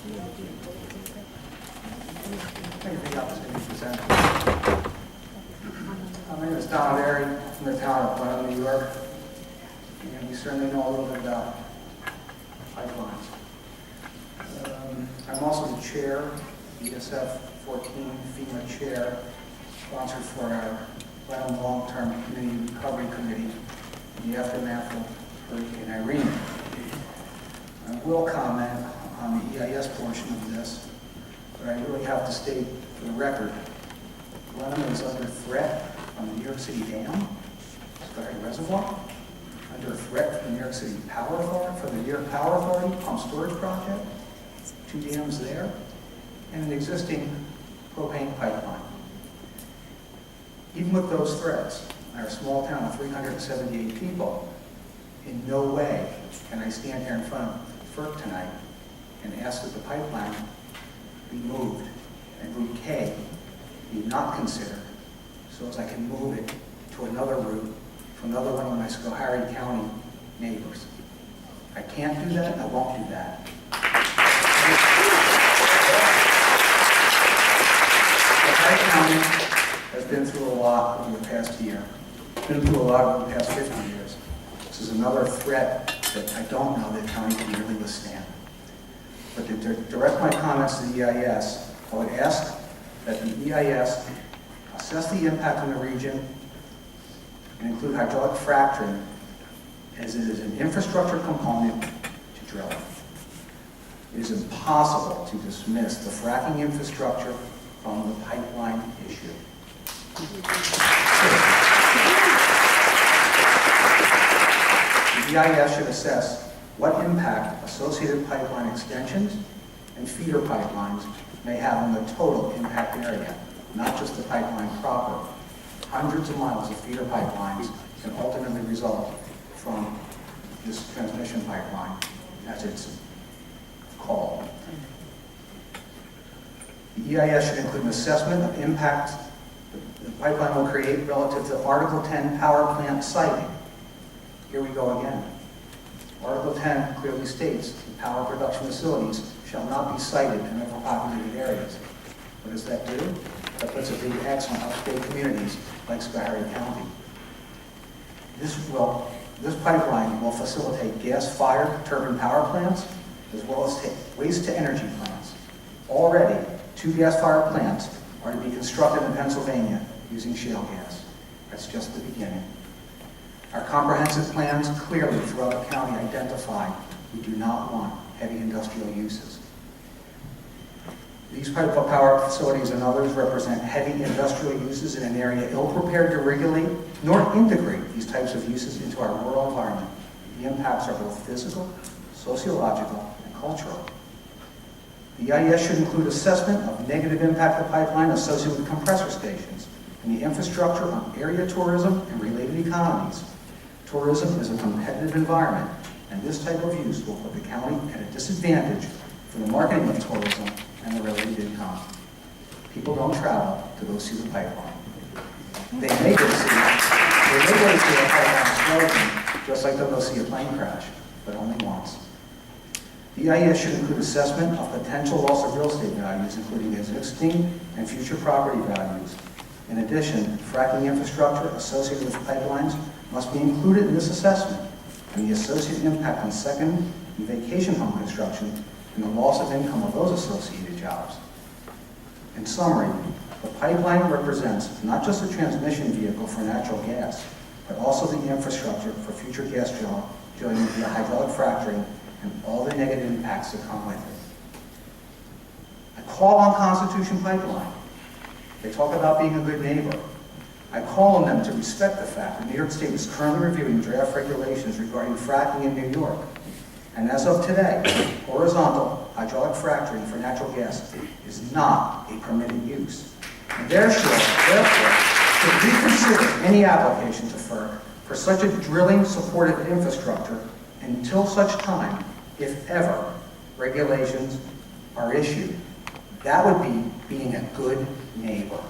Thank you for the opportunity to present. My name is Schoharie from the town of Glen, New York, and we certainly know a little bit about pipelines. I'm also the chair, ESF 14 FEMA chair, sponsored for our Glen Long-Term Community Recovery Committee in the aftermath of Hurricane Irene. I will comment on the EIS portion of this, but I really have to state for the record, Glenham is under threat from the New York City Dam, Schoharie Reservoir, under threat from the New York City Power Authority, for the New York Power Authority pump storage project, 2 dams there, and an existing propane pipeline. Even with those threats, our small town of 378 people, in no way can I stand here in front of FERC tonight and ask that the pipeline be moved and Route K be not considered, so as I can move it to another route, to another one of my Schoharie County neighbors. I can't do that, and I won't do that. Schoharie County has been through a lot over the past year, been through a lot over the past 50 years. This is another threat that I don't know that county can really withstand. But to direct my comments to the EIS, I would ask that the EIS assess the impact on the region and include hydraulic fracturing as it is an infrastructure component to drilling. It is impossible to dismiss the fracking infrastructure from the pipeline issue. The EIS should assess what impact associated pipeline extensions and feeder pipelines may have on the total impact area, not just the pipeline proper. Hundreds of miles of feeder pipelines can ultimately result from this transmission pipeline, as it's called. The EIS should include an assessment of impact the pipeline will create relative to Article 10 power plant siting. Here we go again. Article 10 clearly states that power production facilities shall not be sited in overpopulated areas. What does that do? That puts a big X on upstate communities like Schoharie County. This pipeline will facilitate gas-fired turbine power plants as well as waste-to-energy plants. Already, 2 gas-fired plants are to be constructed in Pennsylvania using shale gas. That's just the beginning. Our comprehensive plans clearly throughout the county identify we do not want heavy industrial uses. These power facilities and others represent heavy industrial uses in an area ill-prepared to regulate nor integrate these types of uses into our rural environment. The impacts are both physical, sociological, and cultural. The EIS should include assessment of negative impact of pipeline associated with compressor stations and the infrastructure on area tourism and related economies. Tourism is a competitive environment, and this type of use will put the county at a disadvantage for the marketing of tourism and the related income. People don't travel to go see the pipeline. They may go see a pipeline explosion, just like they'll go see a plane crash, but only once. The EIS should include assessment of potential loss of real estate values, including existing and future property values. In addition, fracking infrastructure associated with pipelines must be included in this assessment, and the associated impact on second and vacation home construction and the loss of income of those associated jobs. In summary, the pipeline represents not just a transmission vehicle for natural gas, but also the infrastructure for future gas drilling via hydraulic fracturing and all the negative impacts that come with it. I call on Constitution Pipeline. They talk about being a good neighbor. I call on them to respect the fact that New York State is currently reviewing draft regulations regarding fracking in New York. And as of today, horizontal hydraulic fracturing for natural gas is not a permitted use. And therefore, should reconsider any application to FERC for such a drilling-supported infrastructure until such time, if ever, regulations are issued. That would be being a good neighbor.